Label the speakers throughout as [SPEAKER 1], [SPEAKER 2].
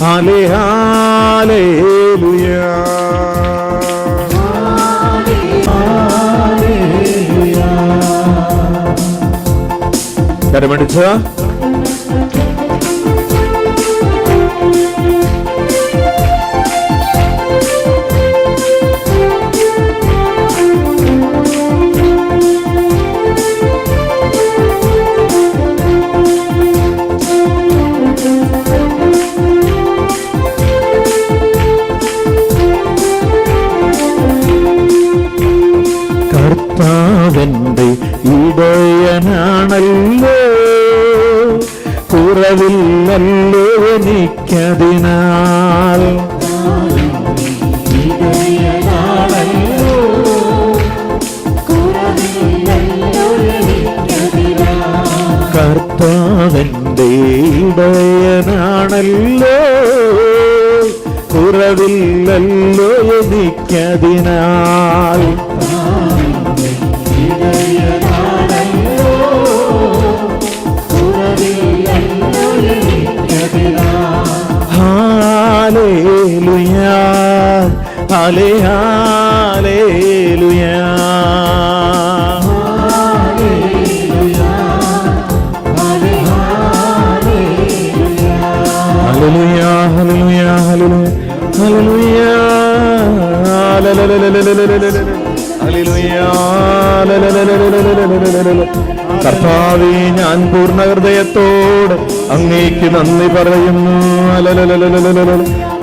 [SPEAKER 1] Hallelujah. കരമടിച്ച കർത്താവെന്റെ ഇടയനാണല്ലോ, കുറവില്ലല്ലോ എനിക്കതിനാൽ. കർത്താവെന്റെ ഇടയനാണല്ലോ, കുറവില്ലല്ലോ എനിക്കതിനാൽ. ഹല്ലേലൂയ, ഹല്ലേലൂയ. ഹല്ലേലൂയ, ഹല്ലേലൂയ, ഹല്ലേലൂയ, ഹല്ലേലൂയ. കർത്താവേ, ഞാൻ പൂർണ്ണ ഹൃദയത്തോട് അങ്ങേക്ക് നന്ദി പറയുന്നു.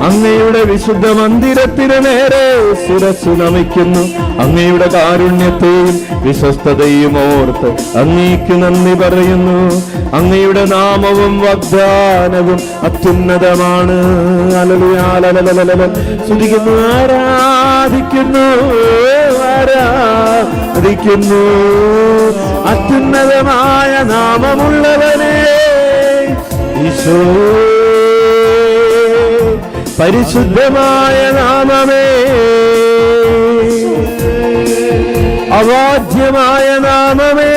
[SPEAKER 1] അങ്ങയുടെ വിശുദ്ധ മന്ദിരത്തിന് നേരെ ശിരസ്സു നമിക്കുന്നു. അങ്ങയുടെ കാരുണ്യത്തെയും വിശ്വസ്തതയും ഓർത്ത് അങ്ങേക്ക് നന്ദി പറയുന്നു. അങ്ങയുടെ നാമവും വാഗ്ദാനവും അത്യുന്നതമാണ്. സ്തുതിക്കുന്നു, ആരാധിക്കുന്നു, ആരാധിക്കുന്നു. അത്യുന്നതമായ നാമമുള്ളവനെ ഈശോ, പരിശുദ്ധമായ നാമമേ, അവാദ്യമായ നാമമേ,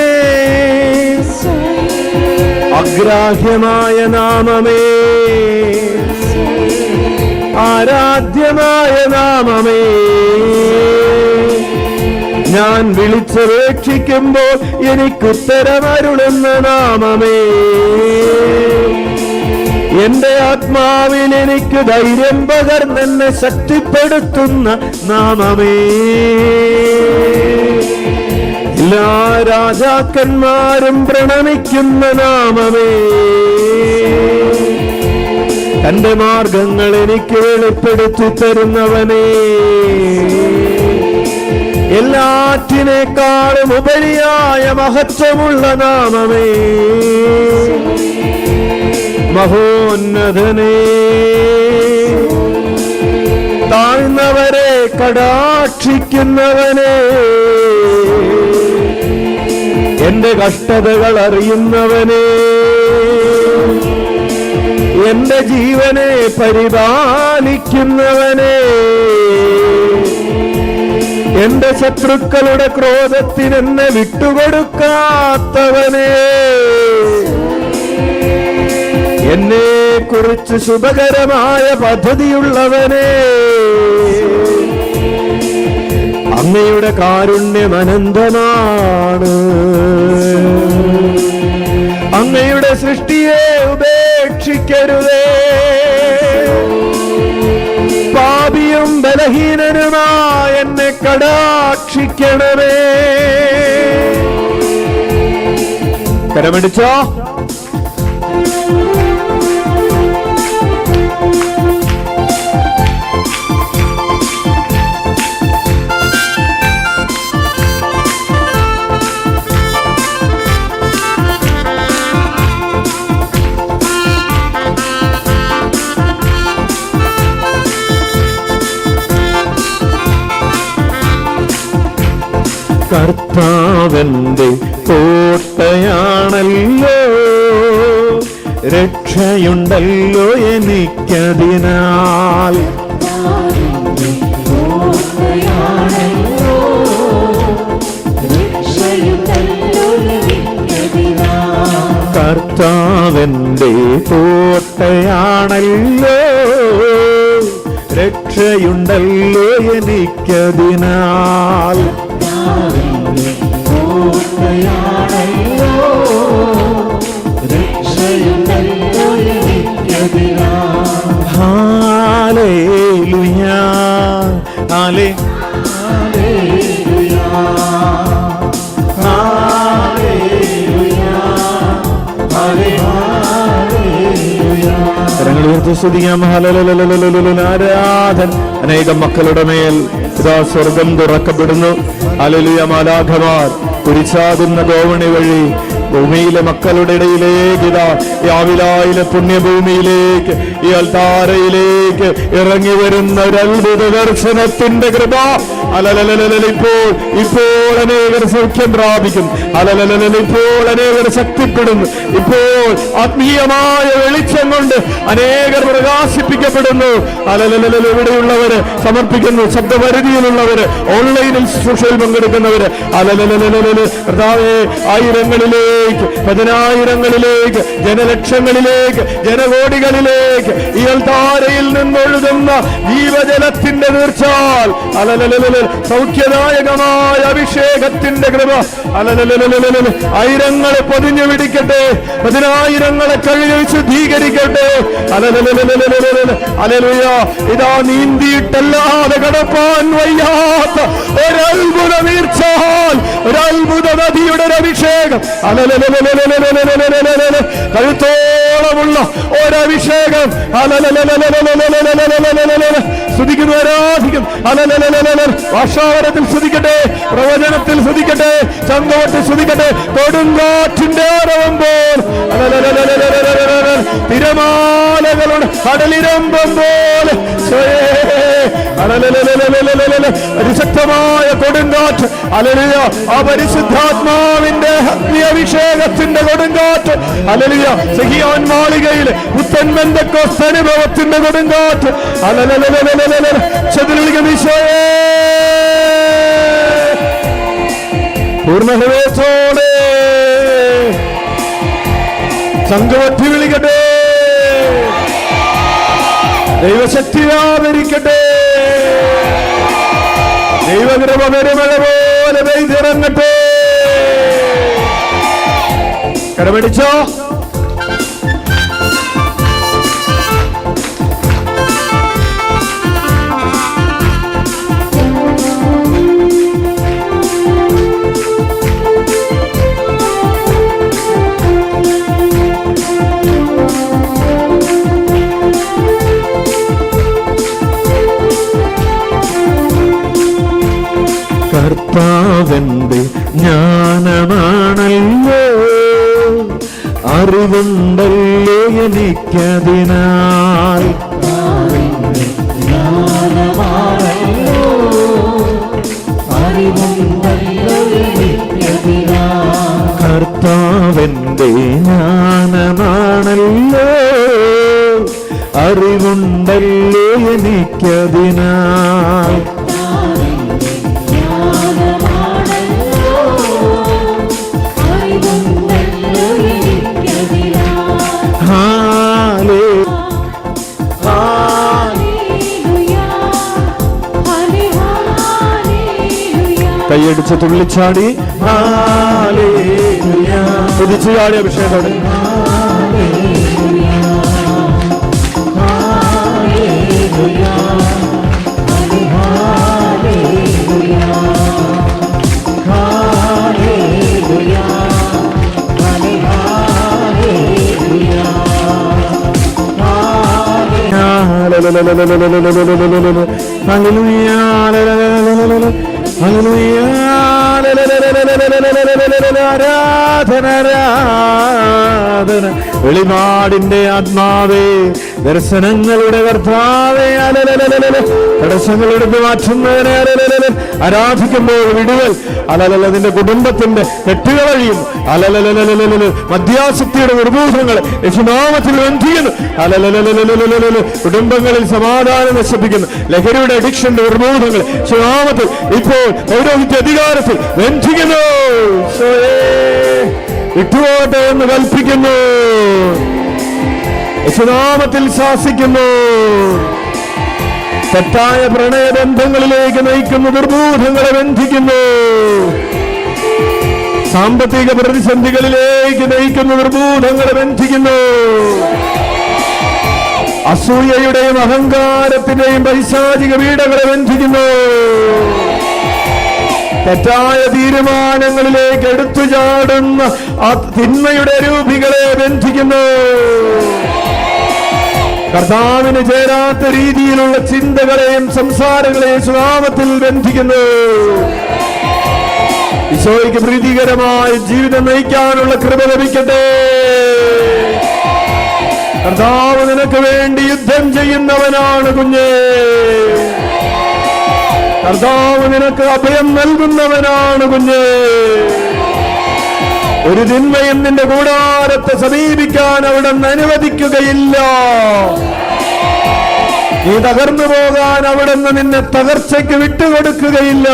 [SPEAKER 1] അഗ്രാഹ്യമായ നാമമേ, ആരാധ്യമായ നാമമേ. ഞാൻ വിളിച്ചപേക്ഷിക്കുമ്പോൾ എനിക്കുത്തരമരുളുന്ന നാമമേ, എന്റെ ആത്മാവിൽ എനിക്ക് ധൈര്യം പകർന്നെന്നെ ശക്തിപ്പെടുത്തുന്ന നാമമേ. എല്ലാ രാജാക്കന്മാരും പ്രണമിക്കുന്ന നാമമേ, തന്റെ മാർഗങ്ങൾ എനിക്ക് വെളിപ്പെടുത്തി തരുന്നവനേ, എല്ലാറ്റിനേക്കാളും ഉപരിയായ മഹത്വമുള്ള നാമമേ, മഹോന്നതനേ, താഴ്ന്നവരെ കടാക്ഷിക്കുന്നവനേ, എന്റെ കഷ്ടതകൾ അറിയുന്നവനേ, എന്റെ ജീവനെ പരിപാലിക്കുന്നവനേ, എന്റെ ശത്രുക്കളുടെ ക്രോധത്തിന് എന്നെ വിട്ടുകൊടുക്കാത്തവനേ, എന്നെ കുറിച്ച് ശുഭകരമായ പദ്ധതിയുള്ളവനേ, അങ്ങയുടെ കാരുണ്യം അനന്തമാണ്. അങ്ങയുടെ സൃഷ്ടിയെ ഉപേക്ഷിക്കരുതേ. പാപിയും ബലഹീനനുമായ എന്നെ കടാക്ഷിക്കണമേ. കരമടിച്ചോ? കർത്താവെന്റെ കോട്ടയാണല്ലോ, രക്ഷയുണ്ടല്ലോ എനിക്കതിനാൽ. കർത്താവെന്റെ കോട്ടയാണല്ലോ, രക്ഷയുണ്ടല്ലോ എനിക്കതിനാൽ. ഹല്ലേലൂയ ഹല്ലേലൂയ സ്തുതിക്കാം. ആരാധന. അനേകം മക്കളുടെ മേൽ ഇതാ സ്വർഗം തുറക്കപ്പെടുന്നു. ഹല്ലേലൂയ. മാലാഖമാർ കുരിശാകുന്ന ഗോവണി വഴി ഭൂമിയിലെ മക്കളുടെ ഇടയിലേക്ക്, ഇതാ യാവിലായിലെ പുണ്യഭൂമിയിലേക്ക്, ഈ അൽത്താരയിലേക്ക് ഇറങ്ങി വരുന്ന ഒരു അത്ഭുത ദർശനത്തിന്റെ കൃപ. ഇപ്പോൾ അനേകർ സൗഖ്യം പ്രാപിക്കും. ഇപ്പോൾ അനേകർ ശക്തിപ്പെടുന്നു. ഇപ്പോൾ ആത്മീയമായ വെളിച്ചം കൊണ്ട് അനേകർ പ്രകാശിപ്പിക്കപ്പെടുന്നു. ഇവിടെയുള്ളവര് സമർപ്പിക്കുന്നു, ശബ്ദപരിധിയിലുള്ളവര്, ഓൺലൈനിൽ ശുശ്രൂഷയിൽ പങ്കെടുക്കുന്നവര്, കർത്താവേ, ആയിരങ്ങളിലേക്ക്, പതിനായിരങ്ങളിലേക്ക്, ജനലക്ഷങ്ങളിലേക്ക്, ജനകോടികളിലേക്ക് ഈ അൽത്താരയിൽ നിന്നൊഴുകുന്ന ജീവജലത്തിന്റെ തീർച്ചാൽ സൗഖ്യദായകമായ അഭിഷേകത്തിന്റെ കൃപ ആയിരങ്ങളെ പൊതിഞ്ഞു പിടിക്കട്ടെ, പതിനായിരങ്ങളെ കഴുകി ശുദ്ധീകരിക്കട്ടെ. ഇതാ നീന്തിയിട്ടല്ലാതെ കടപ്പാൻ വയ്യാത്ത ഒരത്ഭുത വീഴ്ചാൽ, ഒരത്ഭുത നദിയുടെ അഭിഷേകം, കഴുത്തോളമുള്ള ഒരഭിഷേകം. സ്തുതിക്കുന്നു, ആരാധിക്കും. ഭാഷാവരത്തിൽ സ്തുതിക്കട്ടെ, പ്രവചനത്തിൽ സ്തുതിക്കട്ടെ, ചങ്കവത്തിൽ സ്തുതിക്കട്ടെ. കൊടുങ്കാറ്റിന്റെ ആരവമ്പോൾ, തിരമാലകളുടെ കടലിരമ്പം പോലെ അതിശക്തമായ കൊടുങ്കാറ്റ്. ഹല്ലേലൂയ. ആ പരിശുദ്ധാത്മാവിന്റെ അഭിഷേകത്തിന്റെ കൊടുങ്കാറ്റ്. ഹല്ലേലൂയ. സിഹിയോൻ മാളികയിൽ പുത്തൻ പെന്തക്കോസ്ത് അനുഭവത്തിന്റെ കൊടുങ്കാറ്റ്. ഈശോയേ, പൂർണ്ണ ഹൃദയത്തോടെ സംഘവറ്റി വിളിക്കട്ടെ. ദൈവശക്തി വ്യാപരിക്കട്ടെ. ദൈവകൃപ പെരുമഴ പോലെ പെയ്തിറങ്ങട്ടെ. കരമടിച്ചോ. കർത്താവെന്റെ ജ്ഞാനമാണല്ലോ, അറിവുണ്ടല്ലോ എനിക്കതിനാൽ. കർത്താവെന്റെ ജ്ഞാനമാണല്ലോ, അറിവുണ്ടല്ലോ എനിക്കതിനാൽ. കൈയടിച്ച് തുള്ളിച്ചാടി കുതിച്ചു ചാടി അഭിഷേകത്തോടെ. വെളിപാടിന്റെ ആത്മാവേ, ദർശനങ്ങളുടെ കർത്താവേ, തടസ്സങ്ങളെടുത്ത് മാറ്റുന്നവനെ ആരാധിക്കുമ്പോൾ വിടുതൽ. നിന്റെ കുടുംബത്തിന്റെ കെട്ടുക വഴിയും മദ്യാസക്തിയുടെ നിർബോധങ്ങൾ യേശുനാമത്തിൽ ബന്ധിക്കുന്നു. കുടുംബങ്ങളിൽ സമാധാനം നശിപ്പിക്കുന്നു ലഹരിയുടെ അഡിക്ഷന്റെ നിർബോധങ്ങൾ യേശുനാമത്തിൽ ഇപ്പോൾ പൗരോഹിത്യ അധികാരത്തിൽ ബന്ധിക്കുന്നു. വിട്ടുപോട്ടെ എന്ന് കൽപ്പിക്കുന്നു. യേശുനാമത്തിൽ ശാസിക്കുന്നു. തെറ്റായ പ്രണയബന്ധങ്ങളിലേക്ക് നയിക്കുന്ന ദുർബോധങ്ങളെ ബന്ധിക്കുന്നു. സാമ്പത്തിക പ്രതിസന്ധികളിലേക്ക് നയിക്കുന്ന ദുർബോധങ്ങളെ ബന്ധിക്കുന്നു. അസൂയയുടെയും അഹങ്കാരത്തിന്റെയും പൈശാചിക പീഡകളെ ബന്ധിക്കുന്നു. തെറ്റായ തീരുമാനങ്ങളിലേക്ക് എടുത്തു ചാടുന്ന ആ തിന്മയുടെ രൂപികളെ ബന്ധിക്കുന്നു. കർത്താവിന് ചേരാത്ത രീതിയിലുള്ള ചിന്തകളെയും സംസാരങ്ങളെയും നാമത്തിൽ ബന്ധിക്കുന്നു. ഈശോയ്ക്ക് പ്രീതികരമായ ജീവിതം നയിക്കാനുള്ള കൃപ ലഭിക്കട്ടെ. കർത്താവ് നിനക്ക് വേണ്ടി യുദ്ധം ചെയ്യുന്നവനാണ് കുഞ്ഞേ. കർത്താവ് നിനക്ക് അഭയം നൽകുന്നവനാണ് കുഞ്ഞേ. ഒരു തിന്മയും നിന്റെ കൂടാരത്തെ സമീപിക്കാൻ അവിടെ നിന്ന് അനുവദിക്കുകയില്ല. നീ തകർന്നു പോകാൻ അവിടെ നിന്ന് നിന്നെ തകർച്ചയ്ക്ക് വിട്ടുകൊടുക്കുകയില്ല.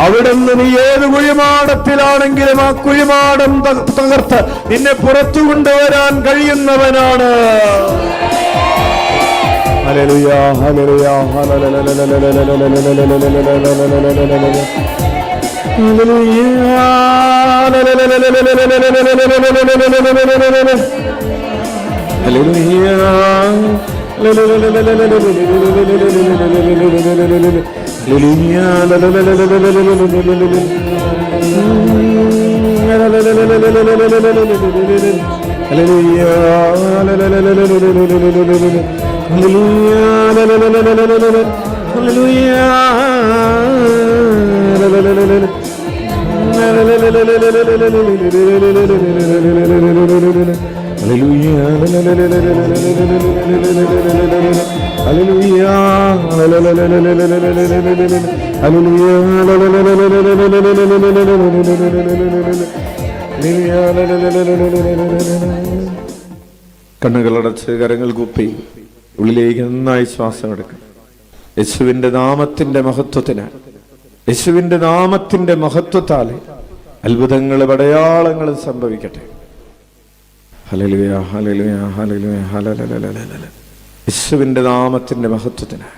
[SPEAKER 1] അവിടുന്ന് നീ ഏത് കുഴിമാടത്തിലാണെങ്കിലും ആ കുഴിമാടം തകർത്ത് നിന്നെ പുറത്തു കൊണ്ടുവരാൻ കഴിയുന്നവനാണ്. ഹല്ലേലൂയ, ഹല്ലേലൂയ, കണ്ണുകളടച്ച് കരങ്ങൾ കൂപ്പി ഉള്ളിലേക്ക് നന്നായി ശ്വാസം എടുക്കണം. യേശുവിന്റെ നാമത്തിന്റെ മഹത്വത്തിന്, യേശുവിന്റെ നാമത്തിന്റെ മഹത്വത്താലെ അത്ഭുതങ്ങളും അടയാളങ്ങളും സംഭവിക്കട്ടെ. ഹല്ലേലൂയ, ഹല്ലേലൂയ, ഹല്ലേലൂയ, ഹല്ലേലൂയ. യേശുവിന്റെ നാമത്തിന്റെ മഹത്വത്തിന്,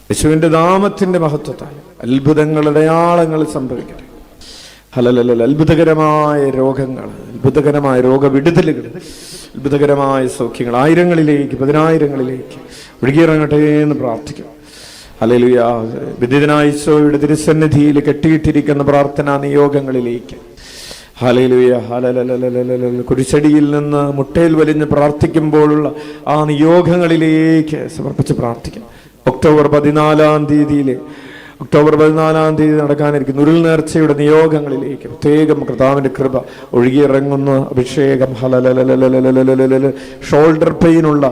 [SPEAKER 1] യേശുവിന്റെ നാമത്തിന്റെ മഹത്വത്താൽ അത്ഭുതങ്ങൾ അടയാളങ്ങൾ സംഭവിക്കട്ടെ. ഹല്ലേലൂയ. അത്ഭുതകരമായ രോഗങ്ങൾ, അത്ഭുതകരമായ രോഗവിടുതലുകൾ, അത്ഭുതകരമായ സൗഖ്യങ്ങൾ ആയിരങ്ങളിലേക്ക് പതിനായിരങ്ങളിലേക്ക് ഒഴുകിയിറങ്ങട്ടെ എന്ന് പ്രാർത്ഥിക്കും. ഹല്ലേലൂയ. വിദിതനായ ഈശോയുടെ തിരുസന്നിധിയിൽ കെട്ടിയിട്ടിരിക്കുന്ന പ്രാർത്ഥനാ നിയോഗങ്ങളിലേക്ക് ഹല്ലേലൂയ, ഹല്ലേലൂയ. കുരിശടിയിൽ നിന്ന് മുട്ടയിൽ വലിഞ്ഞ് പ്രാർത്ഥിക്കുമ്പോഴുള്ള ആ നിയോഗങ്ങളിലേക്ക് സമർപ്പിച്ച് പ്രാർത്ഥിക്കും. ഒക്ടോബർ 14 തീയതി നടക്കാനിരിക്കുന്ന ഉരുൾ നേർച്ചയുടെ നിയോഗങ്ങളിലേക്ക് പ്രത്യേകം കർത്താവിന്റെ കൃപ ഒഴുകിയിറങ്ങുന്ന അഭിഷേകം. ഹല്ലേലൂയ. ഷോൾഡർ പെയിനുള്ള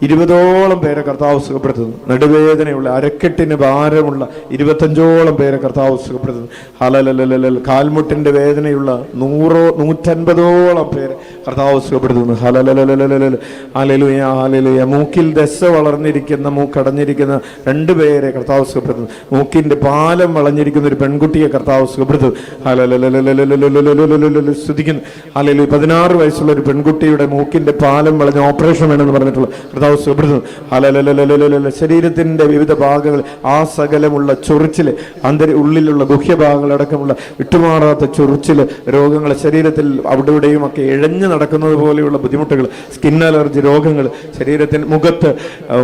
[SPEAKER 1] 20ഓളം പേരെ കർത്താവ് സുഖപ്പെടുത്തുന്നു. നടുവേദനയുള്ള അരക്കെട്ടിന് ഭാരമുള്ള 25ഓളം പേരെ കർത്താവ് സുഖപ്പെടുത്തുന്നു. ഹല്ലേലൂയ. കാൽമുട്ടിന്റെ വേദനയുള്ള 100-150ഓളം പേരെ കർത്താവ് സുഖപ്പെടുത്തുന്നു. ഹല്ലേലൂയ, ഹല്ലേലൂയ. മൂക്കിൽ ദശ വളർന്നിരിക്കുന്ന, മൂക്കടഞ്ഞിരിക്കുന്ന 2 പേരെ കർത്താവ് സുഖപ്പെടുത്തുന്നു. മൂക്കിന്റെ പാലം വളഞ്ഞിരിക്കുന്ന ഒരു പെൺകുട്ടിയെ കർത്താവ് സുഖപ്പെടുത്തുന്നു. ഹല്ലേലൂയ. സ്തുതിക്കുന്നു. ഹല്ലേലൂയ. 16 വയസ്സുള്ള ഒരു പെൺകുട്ടിയുടെ മൂക്കിന്റെ പാലം വളഞ്ഞ് ഓപ്പറേഷൻ വേണമെന്ന് പറഞ്ഞിട്ടുള്ള കർത്താവ് സുഖപ്പെടുത്തുന്നു. ഹല്ലേലൂയ. ശരീരത്തിന്റെ വിവിധ ഭാഗങ്ങൾ ആ സകലമുള്ള ചൊറിച്ചില്, ഉള്ളിലുള്ള ഗുഹ്യഭാഗങ്ങൾ അടക്കമുള്ള വിട്ടുമാറാത്ത ചൊറിച്ചില്, രോഗങ്ങൾ, ശരീരത്തിൽ അവിടെ ഇവിടെയും ഒക്കെ ഇഴഞ്ഞു നടക്കുന്നത് പോലെയുള്ള ബുദ്ധിമുട്ടുകൾ, സ്കിൻ അലർജി രോഗങ്ങൾ, ശരീരത്തിന് മുഖത്ത്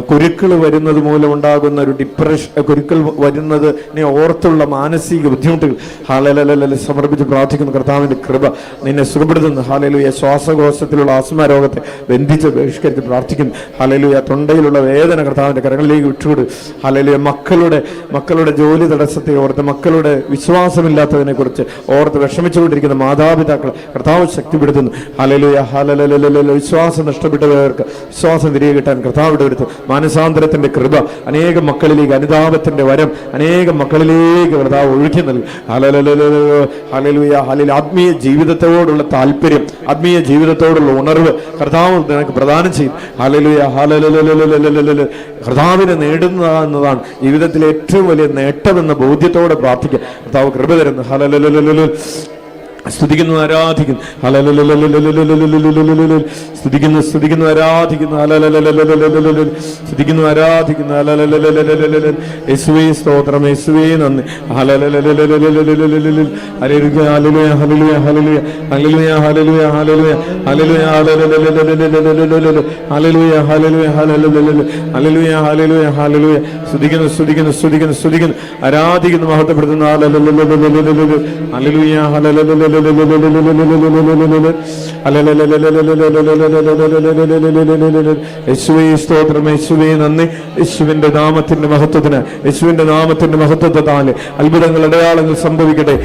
[SPEAKER 1] കുരുക്കൾ വരുന്നത് മൂലം ഉണ്ടാകുന്ന ഒരു ഡിപ്രഷൻ, കുരുക്കൾ വരുന്നതിനെ ഓർത്തുള്ള മാനസിക ബുദ്ധിമുട്ടുകൾ ഹല്ലേലൂയ സമർപ്പിച്ച് പ്രാർത്ഥിക്കുന്ന കർത്താവിന്റെ കൃപ നിന്നെ സുഖപ്പെടുത്തുന്നു. ഹല്ലേലൂയ. ശ്വാസകോശത്തിലുള്ള ആസ്മ രോഗത്തെ ബന്ധിച്ച് ബഹിഷ്കരിച്ച് പ്രാർത്ഥിക്കുന്നു. ഹല്ലേലൂയ. തൊണ്ടയിലുള്ള വേദന കർത്താവിന്റെ കരങ്ങളിലേക്ക് വിട്ടുകൊടു. ഹല്ലേലൂയ. മക്കളുടെ ജോലി തടസ്സത്തെ ഓർത്ത്, മക്കളുടെ വിശ്വാസമില്ലാത്തതിനെ കുറിച്ച് ഓർത്ത് വിഷമിച്ചുകൊണ്ടിരിക്കുന്ന മാതാപിതാക്കളെ കർത്താവ് ശക്തിപ്പെടുത്തുന്നു. Hallelujah, hallelujah. വിശ്വാസം നഷ്ടപ്പെട്ടവർക്ക് വിശ്വാസം തിരികെ കിട്ടാൻ കർത്താവ് ഇടവരുത്തും. മാനസാന്തരത്തിന്റെ കൃപ അനേകം മക്കളിലേക്ക്, അനുതാപത്തിന്റെ വരം അനേകം മക്കളിലേക്ക് കർത്താവ് ഒഴുക്കി നൽകും. Hallelujah, hallelujah. ആത്മീയ ജീവിതത്തോടുള്ള താല്പര്യം, ആത്മീയ ജീവിതത്തോടുള്ള ഉണർവ് കർത്താവ് നിനക്ക് പ്രദാനം ചെയ്യും. Hallelujah, hallelujah. കർത്താവിനെ നേടുക എന്നതാണ് ജീവിതത്തിലെ ഏറ്റവും വലിയ നേട്ടമെന്ന ബോധ്യത്തോടെ പ്രാർത്ഥിക്കുക. കർത്താവ് കൃപ തരുന്നു. ഹല്ലേലൂയ. സ്തുതിക്കുന്നു, ആരാധിക്കുന്നു, സ്തുതിക്കുന്നു, സ്തുതിക്കുന്നു, ആരാധിക്കുന്നു, സ്തുതിക്കുന്നു, ആരാധിക്കുന്നു, യേശുവേ സ്തോത്രം, യേശുവേ നന്ദി, ഹല്ലേലൂയ, ഹല്ലേലൂയ, ഹല്ലേലൂയ, ഹല്ലേലൂയ, ഹല്ലേലൂയ, ഹല്ലേലൂയ, ഹല്ലേലൂയ, ഹല്ലേലൂയ, ഹല്ലേലൂയ, ഹല്ലേലൂയ, ഹല്ലേലൂയ, ഹല്ലേലൂയ, ഹല്ലേലൂയ, സ്തുതിക്കുന്നു, സ്തുതിക്കുന്നു, സ്തുതിക്കുന്നു, സ്തുതിക്കുന്നു, ആരാധിക്കുന്നു, മഹത്വപ്പെടുത്തുന്നു, ഹല്ലേലൂയ, ഹല്ലേലൂയ, യേശുവേ സ്തോത്രം, യേശുവേ നന്ദി. യേശുവിന്റെ നാമത്തിന്റെ മഹത്വത്തിന്, യേശുവിന്റെ നാമത്തിന്റെ മഹത്വത്താല് അത്ഭുതങ്ങൾ, അടയാളങ്ങൾ സംഭവിക്കട്ടെ.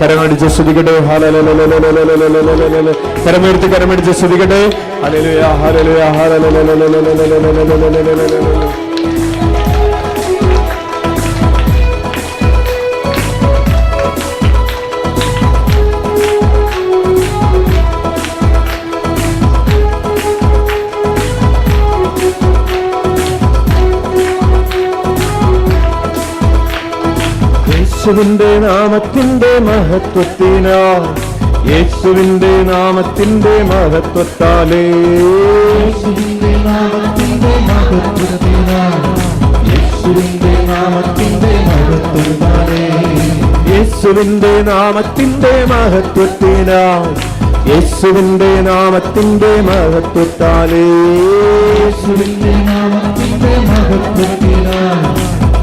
[SPEAKER 1] കരമടിച്ച് സ്തുതിക്കട്ടെ, കരമേർത്തി കരമടിച്ച് സ്തുതിക്കട്ടെ. ഹല്ലേലൂയ, ഹല്ലേലൂയ, ഹല്ലേലൂയ. യേശുവിന്റെ നാമത്തിന്റെ മഹത്വത്തിനാൽ, യേശുവിന്റെ നാമത്തിന്റെ മഹത്വത്താലേ, യേശുവിന്റെ നാമത്തിന്റെ മഹത്വത്തിനാൽ, യേശുവിന്റെ നാമത്തിന്റെ മഹത്വത്താലേ, യേശുവിന്റെ നാമത്തിന്റെ മഹത്വത്തിനാൽ, യേശുവിന്റെ നാമത്തിന്റെ മഹത്വത്താലേ, യേശുവിന്റെ നാമത്തിന്റെ മഹത്വത്തിനാൽ,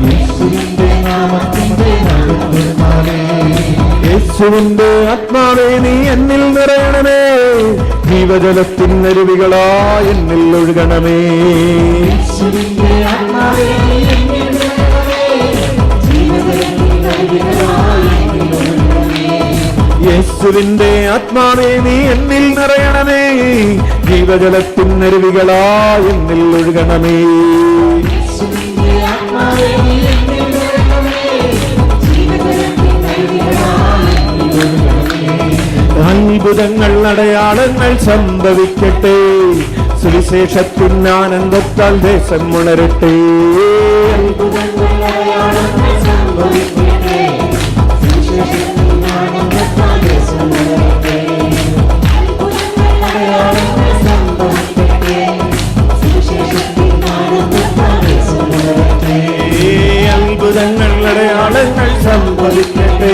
[SPEAKER 1] യേശുവിന്റെ നാമത്തിന്റെ മഹത്വത്താലേ, യേശുവിന്റെ ആത്മാവേ നീ എന്നിൽ നിറയണമേ, ജീവജലത്തിനരുവികളായി എന്നിൽ ഒഴുകണമേ, യേശുവിന്റെ ആത്മാവേ നീ എന്നിൽ നിറയണമേ, ജീവജലത്തിനരുവികളായി എന്നിൽ ഒഴുകണമേ, യേശുവിന്റെ ആത്മാവേ നീ എന്നിൽ നിറയണമേ, ജീവജലത്തിനരുവികളായി എന്നിൽ ഒഴുകണമേ, യേശുവിന്റെ ആത്മാവേ നീ എന്നിൽ നിറയണമേ, അത്ഭുതങ്ങൾ, അടയാളങ്ങൾ സംഭവിക്കട്ടെ, സുവിശേഷത്തിൻ ആനന്ദത്താൽ ദേശം ഉണരട്ടെ, അത്ഭുതങ്ങൾ, അടയാളങ്ങൾ സംഭവിക്കട്ടെ, സുവിശേഷത്തിൻ ആനന്ദത്താൽ ദേശം ഉണരട്ടെ, അത്ഭുതങ്ങൾ, അടയാളങ്ങൾ സംഭവിക്കട്ടെ, സുവിശേഷത്തിൻ ആനന്ദത്താൽ ദേശം ഉണരട്ടെ, അത്ഭുതങ്ങൾ, അടയാളങ്ങൾ സംഭവിക്കട്ടെ,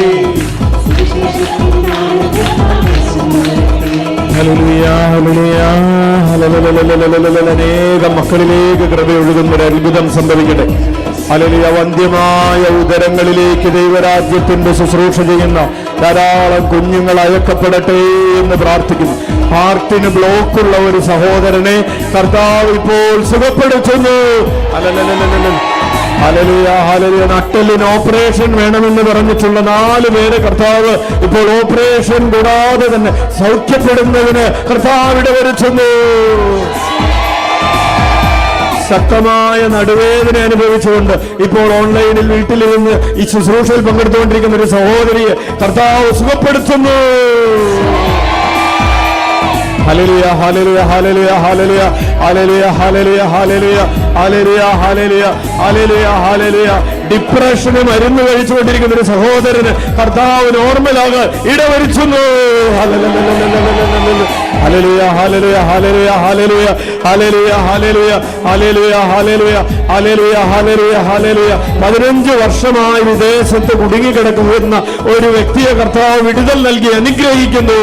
[SPEAKER 1] അനേകം മക്കളിലേക്ക് കൃപ ഒഴുകുന്നൊരു അത്ഭുതം സംഭവിക്കട്ടെ. ഹല്ലേലൂയ. വന്ധ്യമായ ഉദരങ്ങളിലേക്ക് ദൈവരാജ്യത്തിന്റെ ശുശ്രൂഷ ചെയ്യുന്ന ധാരാളം കുഞ്ഞുങ്ങൾ അയക്കപ്പെടട്ടെ എന്ന് പ്രാർത്ഥിക്കുന്നു. ഹാർട്ടിന് ബ്ലോക്കുള്ള ഒരു സഹോദരനെ കർത്താവ് ഇപ്പോൾ സുഖപ്പെടുത്തുന്നു. ഹല്ലേലൂയ, ഹല്ലേലൂയ. നട്ടെല്ലിന് ഓപ്പറേഷൻ വേണമെന്ന് പറഞ്ഞിട്ടുള്ള 4 പേര് കർത്താവ് ഇപ്പോൾ ഓപ്പറേഷൻ കൂടാതെ തന്നെ സൗഖ്യപ്പെടുന്നതിന് കർത്താവ് ഇടവരുത്തുന്നു. ശക്തമായ നടുവേദന അനുഭവിച്ചുകൊണ്ട് ഇപ്പോൾ ഓൺലൈനിൽ വീട്ടിലിരുന്ന് ഈ ശുശ്രൂഷയിൽ പങ്കെടുത്തുകൊണ്ടിരിക്കുന്ന ഒരു സഹോദരിയെ കർത്താവ് സുഖപ്പെടുത്തുന്നു. ഹല്ലേലൂയ, ഹല്ലേലൂയ, ഹല്ലേലൂയ, ഹല്ലേലൂയ, ഹല്ലേലൂയ, ഹല്ലേലൂയ, ഹല്ലേലൂയ, ഹല്ലേലൂയ, ഹല്ലേലൂയ, ഹല്ലേലൂയ, ഹല്ലേലൂയ. ഡിപ്രഷന് മരുന്ന് കഴിച്ചുകൊണ്ടിരിക്കുന്ന ഒരു സഹോദരന് കർത്താവ് നോർമലാകാൻ ഇടവരുത്തുന്നു. ഹല്ലേലൂയ, ഹല്ലേലൂയ, ഹല്ലേലൂയ, ഹല്ലേലൂയ, ഹല്ലേലൂയ, ഹല്ലേലൂയ, ഹല്ലേലൂയ, ഹല്ലേലൂയ, ഹല്ലേലൂയ, ഹല്ലേലൂയ. 15 വർഷമായി വിദേശത്ത് കുടുങ്ങിക്കിടക്കുന്ന ഒരു വ്യക്തിയെ കർത്താവ് വിടുതൽ നൽകി അനുഗ്രഹിക്കുന്നു.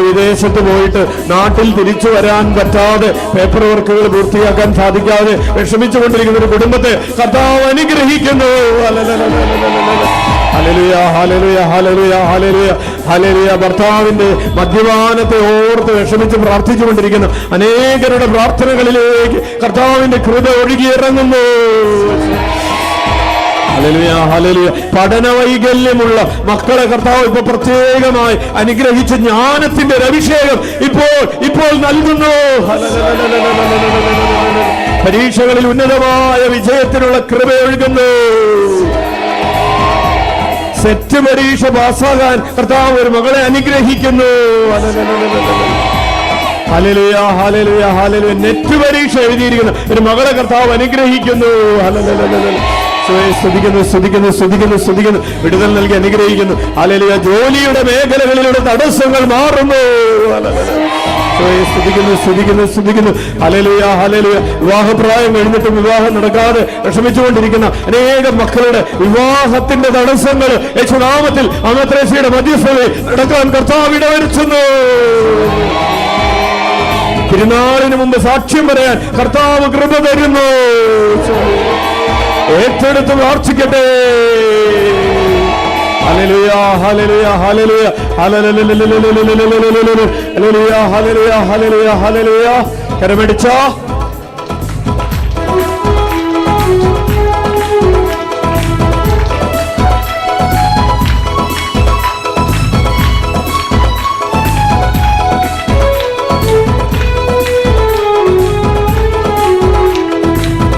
[SPEAKER 1] വിദേശത്ത് പോയിട്ട് നാട്ടിൽ തിരിച്ചു വരാൻ പറ്റാതെ പേപ്പർ വർക്കുകൾ പൂർത്തിയാക്കാൻ സാധിക്കാതെ വിഷമിച്ചുകൊണ്ടിരിക്കുന്ന ഒരു കുടുംബത്തെ കർത്താവ് അനുഗ്രഹിക്കുന്നു. ഹല്ലേലൂയ, ഹല്ലേലൂയ, ഹല്ലേലൂയ, ഹല്ലേലൂയ, ഹല്ലേലൂയ. ഭർത്താവിന്റെ മദ്യപാനത്തെ ഓർത്ത് വിഷമിച്ച് പ്രാർത്ഥിച്ചുകൊണ്ടിരിക്കുന്ന അനേകരുടെ പ്രാർത്ഥനകളിലേക്ക് കർത്താവിന്റെ കൃപ ഒഴുകിയിറങ്ങുന്നു. Hallelujah, hallelujah. പഠന വൈകല്യമുള്ള മക്കളെ കർത്താവ് ഇപ്പൊ പ്രത്യേകമായി അനുഗ്രഹിച്ച ജ്ഞാനത്തിന്റെ ഒരു അഭിഷേകം ഇപ്പോൾ നൽകുന്നു. പരീക്ഷകളിൽ ഉന്നതമായ വിജയത്തിനുള്ള കൃപ ഒഴുകുന്നു. സെറ്റ് പരീക്ഷ പാസ്സാകാൻ കർത്താവ് ഒരു മകളെ അനുഗ്രഹിക്കുന്നു. ഹല്ലേലൂയ, ഹല്ലേലൂയ, ഹല്ലേലൂയ. നെറ്റ് പരീക്ഷ എഴുതിയിരിക്കുന്നു ഒരു മകളെ കർത്താവ് അനുഗ്രഹിക്കുന്നു. സ്തുതിക്കുന്നു, സ്തുതിക്കുന്നു, സ്തുതിക്കുന്നു, സ്തുതിക്കുന്നു. വിടുതൽ നൽകി അനുഗ്രഹിക്കുന്നു. ഹല്ലേലൂയ. ജോലിയുടെ മേഖലകളിലൂടെ തടസ്സങ്ങൾ മാറുന്നു. സ്തുതിക്കുന്നു, സ്തുതിക്കുന്നു, സ്തുതിക്കുന്നു. Hallelujah, hallelujah. വിവാഹപ്രായം കഴിഞ്ഞിട്ടും വിവാഹം നടക്കാതെ വിഷമിച്ചുകൊണ്ടിരിക്കുന്ന അനേകം മക്കളുടെ വിവാഹത്തിന്റെ തടസ്സങ്ങൾ യേശുനാമത്തിൽ അമത്രേസ്യയുടെ മധ്യസ്ഥതയിൽ നടക്കാൻ കർത്താവ് ഇടവരുത്തുന്നു. തിരുനാളിന് മുമ്പ് സാക്ഷ്യം പറയാൻ കർത്താവ് കൃപ തരുന്നു. ഏറ്റെടുത്ത് പ്രാർത്ഥിക്കട്ടെ. ഹല്ലേലൂയ, ഹല്ലേലൂയ, ഹല്ലേലൂയ, ഹല്ലേലൂയ, ഹല്ലേലൂയ, ഹല്ലേലൂയ, ഹല്ലേലൂയ. കരമടിച്ചോ.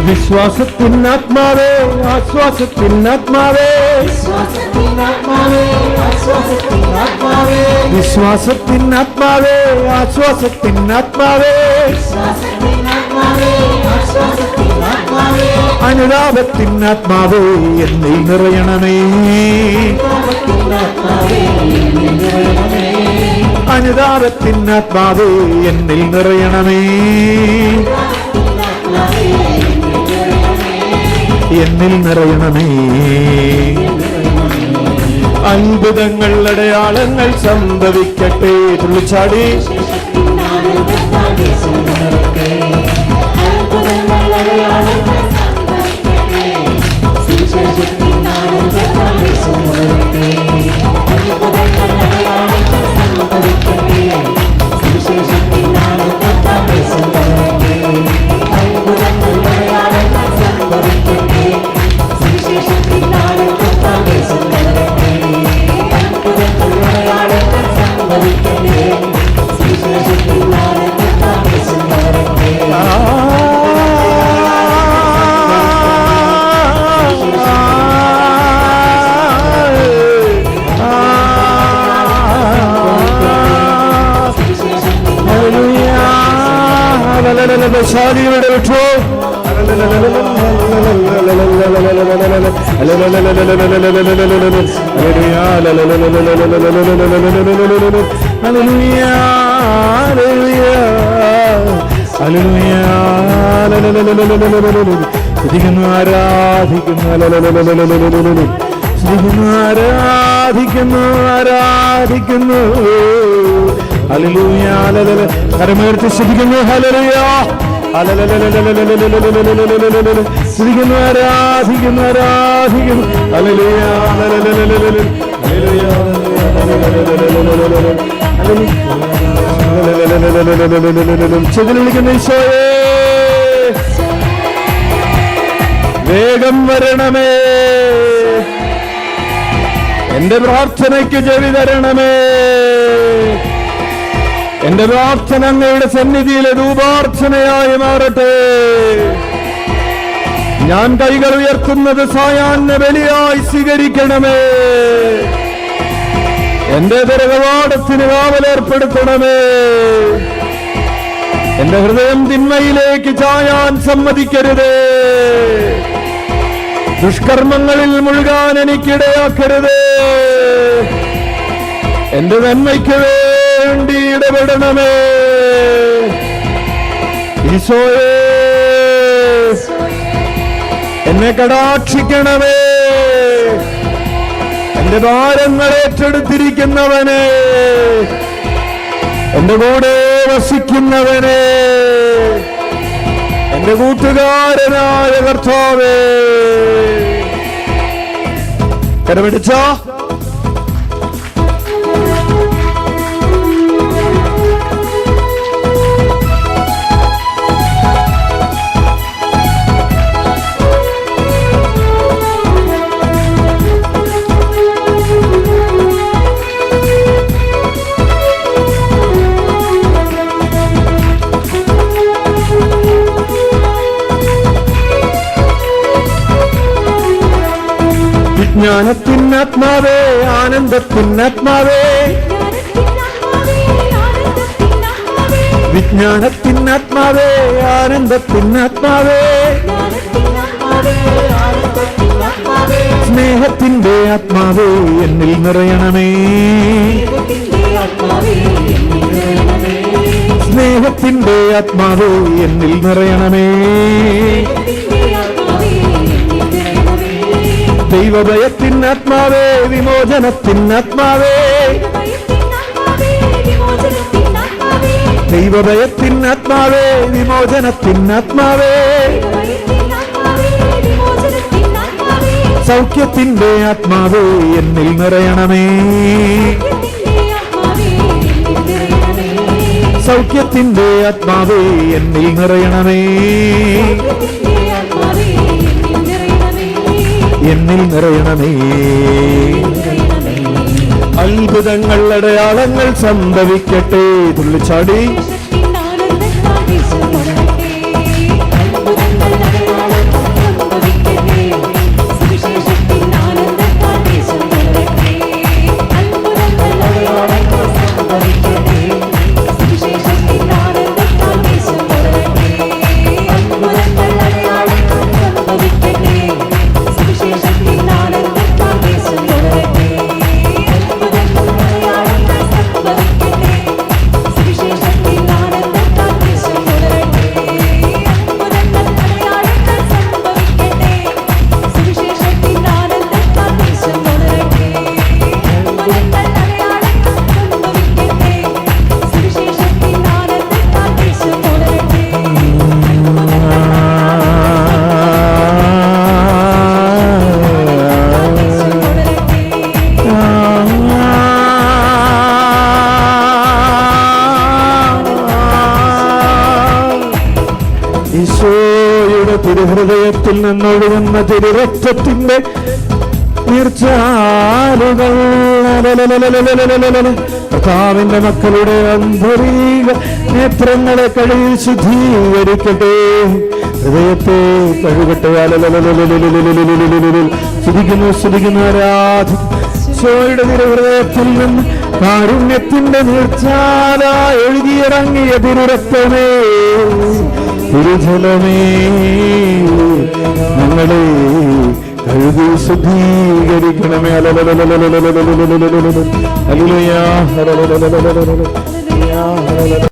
[SPEAKER 1] വിശ്വാസത്തിനാത്മാവേ, ആശ്വാസത്തിനാത്മാവേ, വിശ്വാസത്തിനാത്മാവേ, ആശ്വാസത്തിനാത്മാവേ, വിശ്വാസത്തിനാത്മാവേ, ആശ്വാസത്തിനാത്മാവേ, അനുതാപത്തിനാത്മാവേ എന്നിൽ നിറയണമേ, അനുതാപത്തിനാത്മാവേ എന്നിൽ നിറയണമേ, എന്നിൽ നിറയണമേ. അത്ഭുതങ്ങൾ അടയാളങ്ങൾ സംഭവിക്കട്ടെ. തുള്ളിച്ചാടി ശാലിയുടെ വിട്ടു. ആരാധിക്കുന്നു, ആരാധിക്കുന്നു, ആരാധിക്കുന്നു. ഹല്ലേലൂയ. കരമുയർത്തി സ്തുതിക്കുന്നു. ഹല്ലേലൂയ, സ്തുതിക്കുന്നു, ആരാധിക്കുന്നു, ആരാധിക്കുന്നു. ഹല്ലേലൂയ, ചെവിൽ വിളിക്കുന്ന ഈശോയേ, വേഗം വരണമേ, എന്റെ പ്രാർത്ഥനയ്ക്ക് ചെവി തരണമേ. എന്റെ പ്രാർത്ഥന അങ്ങയുടെ സന്നിധിയിലെ ധൂപാർച്ചനയായി മാറട്ടെ. ഞാൻ കൈകൾ ഉയർത്തുന്നത് സായാഹ്ന ബലിയായി സ്വീകരിക്കണമേ. എന്റെ ദരകവാടത്തിന് കാവലേർപ്പെടുത്തണമേ. എന്റെ ഹൃദയം തിന്മയിലേക്ക് ചായാൻ സമ്മതിക്കരുതേ. ദുഷ്കർമ്മങ്ങളിൽ മുഴുകാൻ എനിക്കിടയാക്കരുതേ. എന്റെ നന്മയ്ക്ക് വേണ്ടി ഇടപെടണമേ. ഈശോയേ, എന്നെ കടാക്ഷിക്കണമേ. എന്റെ ഭാരങ്ങൾ ഏറ്റെടുത്തിരിക്കുന്നവനെ, എന്റെ കൂടെ വസിക്കുന്നവനെ, എന്റെ കൂട്ടുകാരനായ കർത്താവേ, കരപിടിച്ചോ. ജ്ഞാനത്തിനാത്മാവേ, ആനന്ദത്തിനാത്മാവേ, വിജ്ഞാനത്തിനാത്മാവേ, ആനന്ദത്തിനാത്മാവേ, സ്നേഹത്തിന്റെ ആത്മാവേ എന്നിൽ നിറയണമേ, സ്നേഹത്തിന്റെ ആത്മാവേ എന്നിൽ നിറയണമേ, ദൈവഭയത്തിനാത്മാവേ, വിമോചനത്തിനാത്മാവേ, ദൈവഭയത്തിനാത്മാവേ, വിമോചനത്തിനാത്മാവേ, സൗഖ്യത്തിന്റെ ആത്മാവേ എന്നിൽ നിറയണമേ, സൗഖ്യത്തിന്റെ ആത്മാവേ എന്നിൽ നിറയണമേ, എന്നിൽ നിറയണമേ. അത്ഭുതങ്ങൾ അടയാളങ്ങൾ സംഭവിക്കട്ടെ. തുള്ളിച്ചാടി ഈശോയുടെ തിരുഹൃദയത്തിൽ നിന്നൊഴുകുന്ന തിരുരക്തത്തിന്റെ നീർച്ചാലുകൾ കർത്താവിന്റെ മക്കളുടെ അന്തരീക നേത്രങ്ങളെ കഴുകി ശുദ്ധീകരിക്കട്ടെ, ഹൃദയത്തെ കഴുകട്ടെ. സ്തുതിക്കുന്നു ആരാധന. ഈശോയുടെ തിരുഹൃദയത്തിൽ നിന്ന് കാരുണ്യത്തിന്റെ നീർച്ചാല ഒഴുകിയിറങ്ങിയ തിരുരക്തമേ, തിരുജലമേ, ഞങ്ങളെ കഴുകി ശുദ്ധീകരിക്കണമേ. ഹല്ലേലൂയ.